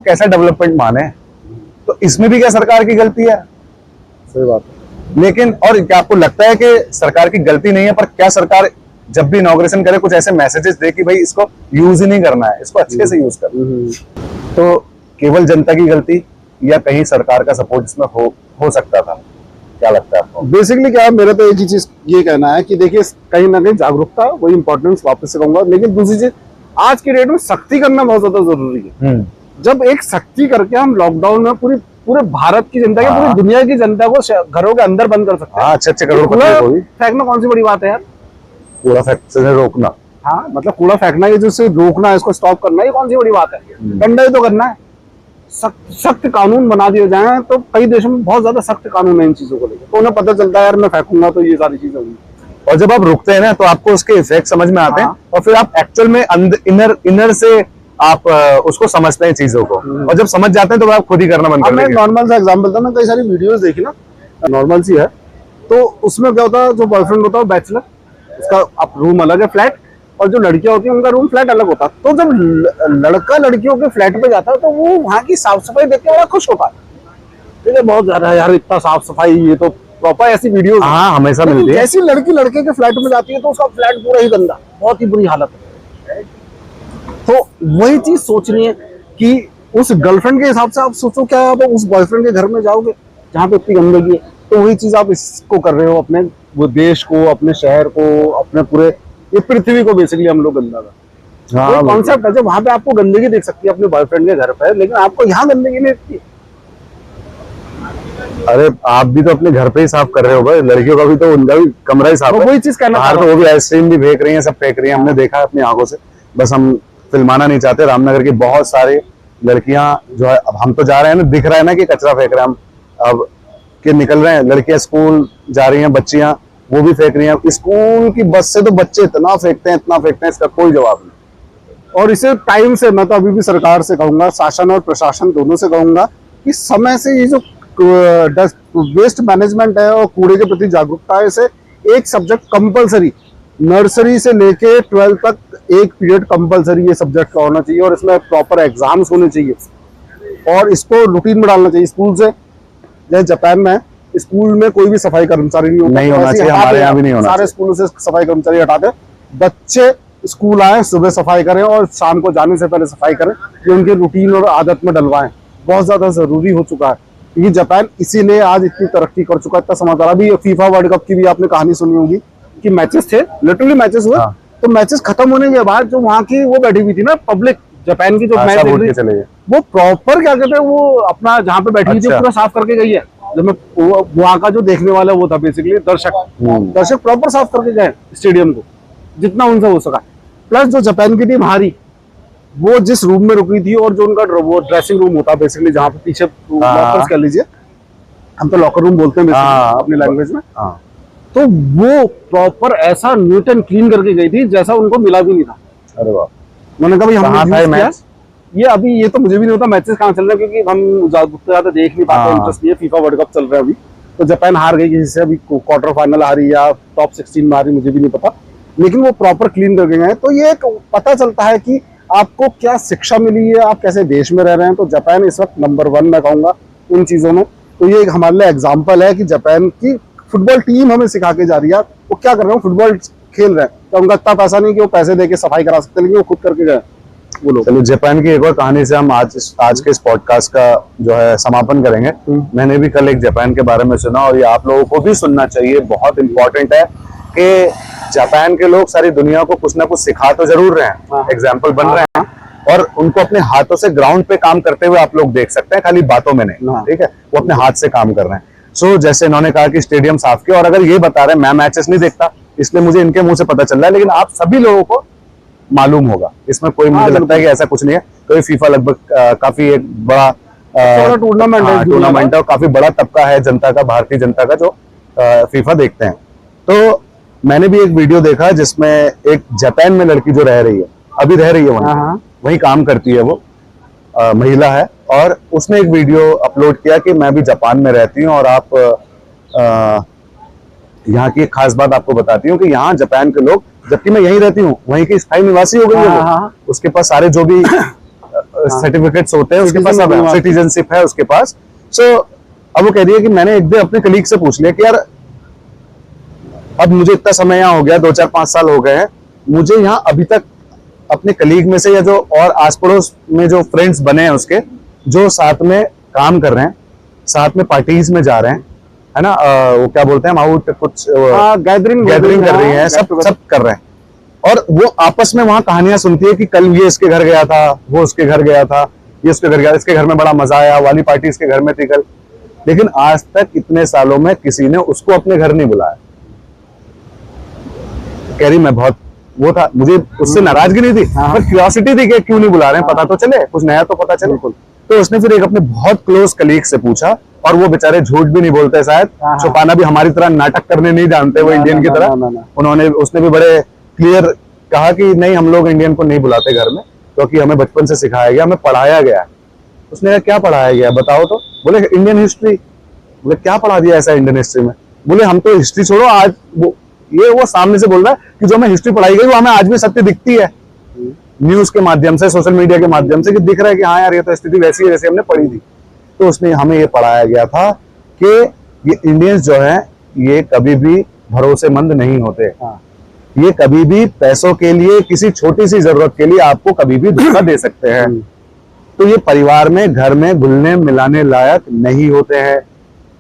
कैसा डेवलपमेंट माने, तो इसमें भी क्या सरकार की गलती है? सही बात है। लेकिन और क्या आपको लगता है कि सरकार की गलती नहीं है, पर क्या सरकार जब भी इनॉग्रेशन करे कुछ ऐसे मैसेजेस दे कि भाई इसको यूज ही नहीं करना है, इसको अच्छे से यूज करना? तो केवल जनता की गलती या कहीं सरकार का सपोर्ट इसमें हो सकता था? क्या लगता है आपको? बेसिकली क्या है, मेरा तो एक ही चीज ये कहना है कि देखिए कहीं ना कहीं जागरूकता वही इंपॉर्टेंस वापस से कहूंगा, लेकिन दूसरी चीज आज के डेट में सख्ती करना बहुत ज्यादा जरूरी है। जब एक सख्ती करके हम लॉकडाउन में पूरे भारत की जनता की, पूरी दुनिया की जनता को घरों के अंदर बंद कर सकते हैं। अच्छे करोड़ फेंकना कौन सी बड़ी बात है यार? कूड़ा फेंकने रोकना, हाँ मतलब कूड़ा फेंकना, ये जिससे रोकना है, इसको स्टॉप करना, ये कौन सी बड़ी बात है? डंडा ही तो करना है। सख्त कानून बना दिए जाए, तो कई देशों में बहुत ज्यादा सख्त कानून है इन चीजों को लेकर, तो उन्हें पता चलता है यार मैं फेंकूंगा तो ये सारी चीजें होंगी। और जब आप रुकते हैं ना तो आपको उसके इफेक्ट समझ में आते हैं, और फिर आप एक्चुअल में इनर से आप उसको समझते हैं चीजों को, और जब समझ जाते हैं तो आप खुद ही करना बंद कर देंगे। नॉर्मल सा एग्जांपल था, मैं कई सारी वीडियोस देखी ना, नॉर्मल सी है, तो उसमें क्या होता है, जो बॉयफ्रेंड होता है बैचलर, उसका अब रूम अलग है फ्लैट, और जो लड़कियां होती है उनका रूम फ्लैट अलग होता है। तो जब लड़का लड़कियों के फ्लैट पे जाता है तो वो वहाँ की साफ सफाई देख के बड़ा खुश होता है, ठीक है बहुत ज्यादा यार इतना साफ सफाई, ये तो प्रॉपर ऐसी वीडियो हमेशा मिलती है। जैसी लड़की लड़के के फ्लैट में जाती है तो उसका फ्लैट पूरा ही गंदा, बहुत ही बुरी हालत है। तो वही चीज सोचनी है कि उस गर्लफ्रेंड के हिसाब से आप सोचो, क्या आप उस बॉयफ्रेंड के घर में जाओगे जहाँ पे इतनी गंदगी है? तो वही चीज आप इसको कर रहे हो, अपने वो देश को, अपने शहर को, अपने पूरे ये पृथ्वी को बेसिकली हम लोग गंदा कर। कॉन्सेप्ट है जब वहां पे आपको गंदगी देख सकती है अपने बॉयफ्रेंड के घर पे, लेकिन आपको यहाँ गंदगी नहीं दिखती। अरे आप भी तो अपने घर पे ही साफ कर रहे हो भाई, लड़कियों का भी तो उनका भी कमरा ही साफ है। वही चीज कहना, बाहर तो वो भी आइसक्रीम भी फेंक रही है, सब फेंक रही है, हमने देखा है अपनी आंखों से, बस हम फिल्माना नहीं चाहते। रामनगर की बहुत सारी लड़कियां जो है, अब हम तो जा रहे हैं ना, दिख रहा है ना कि कचरा फेंक रहे हैं हम, अब के निकल रहे हैं, लड़कियां स्कूल जा रही हैं, बच्चियां वो भी फेंक रही हैं। स्कूल की बस से तो बच्चे इतना फेंकते हैं, इसका कोई जवाब नहीं। और इसे टाइम से, मैं तो अभी भी सरकार से कहूंगा, शासन और प्रशासन दोनों से कहूंगा कि समय से ये जो वेस्ट मैनेजमेंट है और कूड़े के प्रति जागरूकता है, इसे एक सब्जेक्ट कंपलसरी, नर्सरी से लेके 12th तक एक पीरियड कंपलसरी ये सब्जेक्ट का होना चाहिए, और इसमें प्रॉपर एग्जाम्स होने चाहिए, और इसको रूटीन में डालना चाहिए स्कूल से। जैसे जापान में स्कूल में कोई भी सफाई कर्मचारी नहीं होना चाहिए, हमारे यहाँ भी नहीं होना। सारे स्कूलों से सफाई कर्मचारी हटाते, बच्चे स्कूल आए, सुबह सफाई करें और शाम को जाने से पहले सफाई करें, ये उनके रूटीन और आदत में डलवाएं, बहुत ज्यादा जरूरी हो चुका है। ये जापान इसीलिए आज इतनी तरक्की कर चुका है, इतना समाचार। अभी फीफा वर्ल्ड कप की भी आपने कहानी सुनी होगी कि मैचेस थे, लिटरली मैचेस हुए, तो मैचेस खत्म होने के बाद जो वहाँ की वो बैठी हुई थी ना पब्लिक, जापान की जो मैच देख रही थी, वो प्रॉपर क्या कहते हैं, वो अपना जहाँ पे बैठी हुई थी पूरा साफ करके गई है। जब मैं वहाँ का जो देखने वाला वो था बेसिकली दर्शक प्रॉपर साफ करके गए स्टेडियम को जितना उनसे हो सका। प्लस जो जापान की टीम हारी, वो जिस रूम में रुकी थी, और जो उनका वो ड्रेसिंग रूम होता है बेसिकली, जहाँ पे पीछे लॉकर्स कह लीजिए, हम तो लॉकर रूम बोलते हैं अपनी लैंग्वेज में, तो वो प्रॉपर ऐसा नीट एंड क्लीन करके गई थी जैसा उनको मिला भी नहीं था। अरे वाह। मैंने कहा भाई हम मैच, ये अभी ये तो मुझे भी नहीं होता मैचेस कहाँ चल रहे हैं, क्योंकि हम ज्यादा देख नहीं पाते, इंटरेस्ट नहीं है। फीफा वर्ल्ड कप चल रहा है अभी, तो जापान हार गई किसी से, अभी क्वार्टर फाइनल हारी या टॉप 16 में हारी, मुझे भी नहीं पता, लेकिन वो प्रॉपर क्लीन करके गए। तो ये एक पता चलता है कि आपको क्या शिक्षा मिली है, आप कैसे देश में रह रहे हैं। तो जापान इस वक्त नंबर 1 मैं कहूंगा उन चीजों में। तो ये एक हमारे लिए एग्जाम्पल है कि जापान की फुटबॉल टीम हमें सिखा के जा रही है, वो क्या कर रहे हैं, फुटबॉल खेल रहे हैं, तो उनका इतना पैसा नहीं कि वो पैसे दे के सफाई करा सकते, लेकिन वो खुद करके गए वो लोग। चलो जापान की एक और कहानी से हम आज के इस पॉडकास्ट का जो है समापन करेंगे। मैंने भी कल एक जापान के बारे में सुना, और ये आप लोगों को भी सुनना चाहिए, बहुत इंपॉर्टेंट है कि जापान के लोग सारी दुनिया को कुछ ना कुछ सिखा तो जरूर रहे हैं, एग्जाम्पल बन रहे हैं, और उनको अपने हाथों से ग्राउंड पे काम करते हुए आप लोग देख सकते हैं, खाली बातों में नहीं, ठीक है, वो अपने हाथ से काम कर रहे हैं। सो जैसे इन्होंने कहा कि स्टेडियम साफ किया, और अगर ये बता रहे हैं, मैं मैचेस नहीं देखता इसलिए मुझे इनके मुंह से पता चल रहा है, लेकिन आप सभी लोगों को मालूम होगा, इसमें कोई मुझे लगता है कि ऐसा कुछ नहीं है। तो ये फीफा लगभग काफी एक बड़ा टूर्नामेंट है, और काफी बड़ा तबका है जनता का, भारतीय जनता का, जो फीफा देखते हैं। तो मैंने भी एक वीडियो देखा जिसमें एक जापान में लड़की जो रह रही है, अभी रह रही है वहीं काम करती है, वो महिला है, और उसने एक वीडियो अपलोड किया कि मैं भी जापान में रहती हूँ, और आप यहाँ की एक खास बात आपको बताती हूँ कि यहाँ जापान के लोग, जबकि मैं यहीं रहती हूँ, वहीं की स्थायी निवासी हो गई है, उसके पास सारे जो भी सर्टिफिकेट्स होते हैं उसके पास, Citizen सिटीजनशिप है उसके पास। सो अब वो कह रही है कि मैंने एक दिन अपने कलीग से पूछ लिया कि यार अब मुझे इतना समय यहाँ हो गया, 2-4-5 साल हो गए हैं, मुझे यहाँ अभी तक अपने कलीग में से या जो और आस पड़ोस में जो फ्रेंड्स बने हैं उसके, जो साथ में काम कर रहे हैं, साथ में पार्टीज में जा रहे हैं, है ना, वो क्या बोलते हैं आउट कुछ गैदरिंग कर रही है, सब कर रहे हैं, और वो आपस में वहां कहानियां सुनती है कि कल ये इसके घर गया था, वो उसके घर गया था, ये उसके घर गया, इसके घर में बड़ा मजा आया, वाली पार्टी इसके घर में थी कल। लेकिन आज तक इतने सालों में किसी ने उसको अपने घर नहीं बुलाया। कह रही मैं बहुत वो था, मुझे उससे नाराजगी नहीं थी, पर क्यूरियोसिटी थी कि क्यों नहीं बुला रहे हैं, पता तो चले, कुछ नया तो पता चले। तो उसने फिर एक अपने बहुत क्लोज कलीग से पूछा, और वो बेचारे झूठ भी नहीं बोलते शायद, छुपाना भी हमारी तरह नाटक करने नहीं जानते वो इंडियन की तरह। उसने भी बड़े क्लियर कहा कि नहीं, हम लोग इंडियन को नहीं बुलाते घर में, क्योंकि हमें बचपन से सिखाया गया, हमें पढ़ाया गया। उसने कहा क्या पढ़ाया गया बताओ तो? बोले इंडियन हिस्ट्री। बोले क्या पढ़ा दिया ऐसा इंडियन हिस्ट्री में? बोले हम तो हिस्ट्री छोड़ो, आज वो सामने से बोल रहा है कि जो हमें हिस्ट्री पढ़ाई गई वो हमें आज भी सत्य दिखती है, न्यूज के माध्यम से, सोशल मीडिया के माध्यम से, कि दिख रहा है कि हाँ यार ये तो स्थिति वैसी है जैसे हमने पढ़ी थी। तो उसमें हमें ये पढ़ाया गया था कि ये इंडियंस जो है ये कभी भी भरोसेमंद नहीं होते, ये कभी भी पैसों के लिए, किसी छोटी सी जरूरत के लिए आपको कभी भी धोखा दे सकते हैं। तो ये परिवार में, घर में घुलने मिलाने लायक नहीं होते हैं,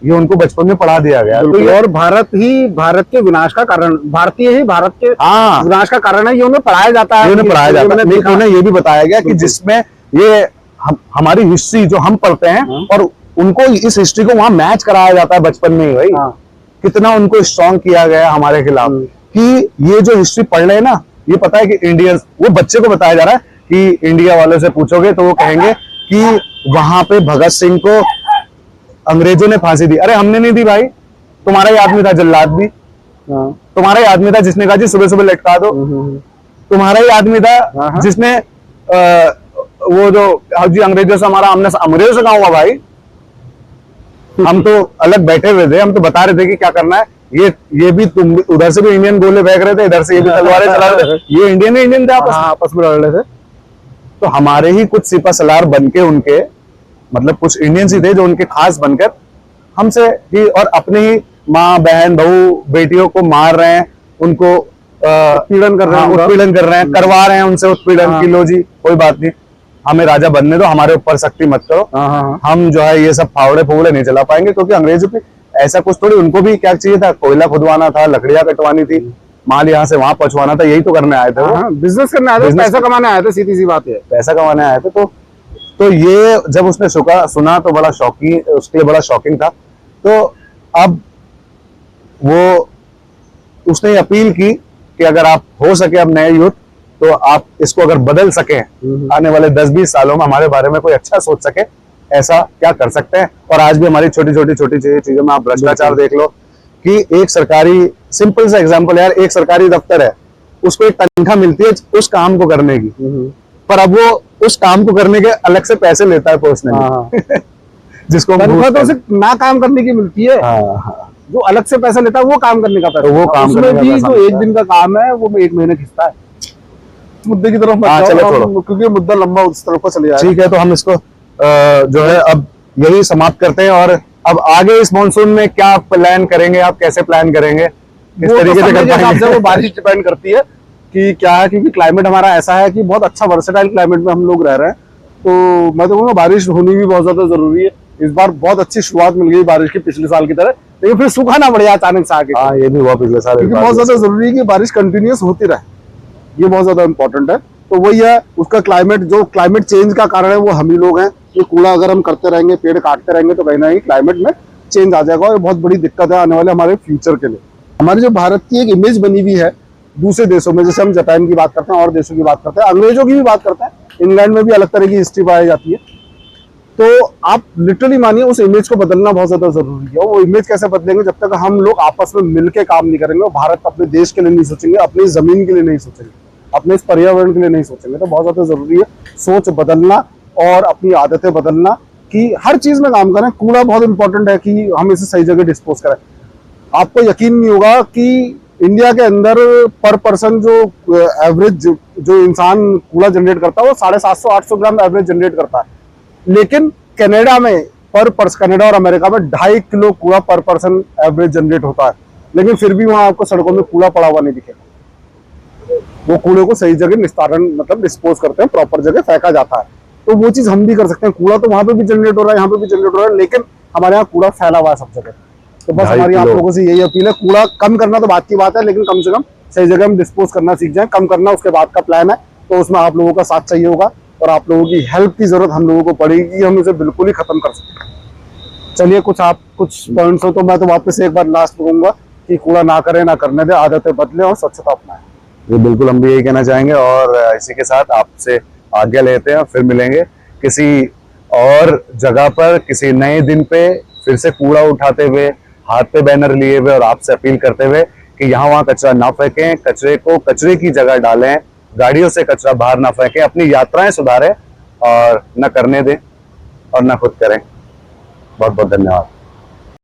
ये उनको बचपन में पढ़ा दिया गया। तो और भारत के विनाश का कारण, भारतीय ही भारत के विनाश का कारण है, ये उन्हें पढ़ाया जाता है, उन्हें पढ़ाया जाता है। लेकिन उन्हें ये भी बताया गया कि जिसमें ये हमारी हिस्ट्री जो हम पढ़ते हैं, और उनको इस हिस्ट्री को वहां मैच कराया जाता है बचपन में ही। भाई कितना उनको स्ट्रॉन्ग किया गया हमारे खिलाफ, कि ये जो हिस्ट्री पढ़ रहे हैं ना, ये पता है कि इंडियंस, वो बच्चे को बताया जा रहा है कि इंडिया वालों से पूछोगे तो वो कहेंगे कि वहां पे भगत सिंह को अंग्रेजों ने फांसी दी। अरे हमने नहीं दी भाई, तुम्हारा ही आदमी था जल्लाद भी, तुम्हारा ही आदमी था जिसने कहा जी सुबह सुबह लटका दो, तुम्हारा ही आदमी था जिसने वो जो जी अंग्रेजों से हमारा, हमने अंग्रेजों से कहा हुआ भाई, हम तो अलग बैठे हुए थे, हम तो बता रहे थे कि क्या करना है। ये भी तुम उधर से भी इंडियन गोले फेंक रहे थे, इधर से ये भी तलवारें चला रहे थे, ये इंडियन थे आपस में लड़ रहे थे। तो हमारे ही कुछ सिपा सलार बनके उनके, मतलब कुछ इंडियंस ही थे जो उनके खास बनकर हमसे ही, और अपने ही माँ बहन बहू बेटियों को मार रहे हैं, उनको उत्पीड़न कर रहे हैं, करवा रहे हैं उनसे उत्पीड़न की। लो जी कोई बात नहीं, हमें राजा बनने दो, हमारे ऊपर सख्ती मत करो, हम जो है ये सब फावड़े फूवड़े नहीं चला पाएंगे। क्योंकि अंग्रेजों की ऐसा कुछ थोड़ी, उनको भी क्या चाहिए था, कोयला खुदवाना था, लकड़ियां कटवानी थी, माल यहाँ से वहां पहुंचवाना था, यही तो करने आए थे वो, बिजनेस करने आए थे, पैसा कमाने आए थे, सीधी सी बात है, पैसा कमाने आए थे। तो ये जब उसने सुना तो बड़ा शॉकिंग, उसके लिए बड़ा शॉकिंग था। तो अब वो उसने अपील की कि अगर आप हो सके अब नए यूथ, तो आप इसको अगर बदल सके, आने वाले 10-20 सालों में हमारे बारे में कोई अच्छा सोच सके, ऐसा क्या कर सकते हैं। और आज भी हमारी छोटी छोटी चीजों में आप भ्रष्टाचार देख लो, कि एक सरकारी, सिंपल सा एग्जांपल यार, एक सरकारी दफ्तर है, उसको एक तनख्वाह मिलती है उस काम को करने की, पर अब वो उस काम को करने के अलग से पैसे लेता है पर्सनली, जिसको तो सिर्फ ना काम करने की मिलती है, जो अलग से पैसा लेता है वो काम करने का पैसा, वो काम उसमें भी जो एक दिन का काम है वो 1 महीने खिंचता है। मुद्दे की तरफ क्योंकि मुद्दा लंबा उस तरफ चले जाएगा। ठीक है, तो हम इसको जो है अब यही समाप्त करते हैं, और अब आगे इस मॉनसून में क्या प्लान करेंगे, आप कैसे प्लान करेंगे, किस तरीके से कर पाएंगे? वो बारिश डिपेंड करती है कि क्या है, क्योंकि क्लाइमेट हमारा ऐसा है कि बहुत अच्छा वर्सेटाइल क्लाइमेट में हम लोग रह रहे हैं। तो मैं तो कहूँगा बारिश होनी भी बहुत ज्यादा जरूरी है। इस बार बहुत अच्छी शुरुआत मिल गई बारिश की पिछले साल की तरह, लेकिन फिर सूखा ना पड़े अचानक से आके। हाँ, ये भी हुआ पिछले साल, क्योंकि बहुत ज्यादा जरूरी है कि बारिश कंटिन्यूस होती रहे, ये बहुत ज्यादा इंपॉर्टेंट है। तो वही है, उसका क्लाइमेट, जो क्लाइमेट चेंज का कारण है वो हम ही लोग हैं। ये कूड़ा अगर हम करते रहेंगे, पेड़ काटते रहेंगे, तो कहीं ना कहीं क्लाइमेट में चेंज आ जाएगा, और बहुत बड़ी दिक्कत है आने वाले हमारे फ्यूचर के लिए। हमारी जो भारत की एक इमेज बनी हुई है दूसरे देशों में, जैसे हम जापान की बात करते हैं और देशों की बात करते हैं, अंग्रेजों की भी बात करते हैं, इंग्लैंड में भी अलग तरह की हिस्ट्री पाई जाती है। तो आप लिटरली मानिए उस इमेज को बदलना बहुत ज्यादा जरूरी है। वो इमेज कैसे बदलेंगे, जब तक हम लोग आपस में मिलकर काम नहीं करेंगे, भारत अपने देश के लिए नहीं सोचेंगे, अपनी जमीन के लिए नहीं सोचेंगे, अपने इस पर्यावरण के लिए नहीं सोचेंगे। तो बहुत ज्यादा जरूरी है सोच बदलना और अपनी आदतें बदलना, कि हर चीज में काम करें। कूड़ा बहुत इंपॉर्टेंट है कि हम इसे सही जगह डिस्पोज करें। आपको यकीन नहीं होगा कि इंडिया के अंदर पर पर्सन जो एवरेज जो इंसान कूड़ा जनरेट करता है वो 750-800 ग्राम एवरेज जनरेट करता है। लेकिन कनाडा में पर पर्सन, कनाडा और अमेरिका में 2.5 किलो कूड़ा पर पर्सन एवरेज जनरेट होता है। लेकिन फिर भी वहां आपको सड़कों में कूड़ा पड़ा हुआ नहीं दिखेगा। वो कूड़े को सही जगह निस्तारण मतलब डिस्पोज करते हैं, प्रॉपर जगह फेंका जाता है। तो वो चीज हम भी कर सकते हैं। कूड़ा तो वहां पे भी जनरेट हो रहा है, यहाँ पे भी जनरेट हो रहा है, लेकिन हमारे यहाँ कूड़ा फैला हुआ है सब जगह। तो बस 2.5 हमारी आप किलो। लोगों से यही अपील है, कूड़ा कम करना तो बात की बात है, लेकिन कम से कम सही जगह हम डिस्पोज करना सीख जाएं। कम करना उसके बाद का प्लान है, तो उसमें आप लोगों का साथ चाहिए होगा और आप लोगों की हेल्प की जरूरत हम लोगों को पड़ेगी। हम इसे बिल्कुल ही खत्म कर सकते हैं। चलिए कुछ पॉइंट्स हो तो मैं तो वापस एक बार लास्ट में कहूंगा कि कूड़ा ना करें, ना करने दें, आदतें बदलें और स्वच्छता अपनाएं। ये बिल्कुल हम भी यही कहना चाहेंगे और इसी के साथ आपसे आज्ञा लेते हैं। फिर मिलेंगे किसी और जगह पर किसी नए दिन पे, फिर से कूड़ा उठाते हुए, हाथ पे बैनर लिए हुए और आपसे अपील करते हुए कि यहाँ वहाँ कचरा ना फेंकें, कचरे को कचरे की जगह डालें, गाड़ियों से कचरा बाहर ना फेंकें, अपनी यात्राएं सुधारें और न करने दें और न खुद करें। बहुत बहुत धन्यवाद।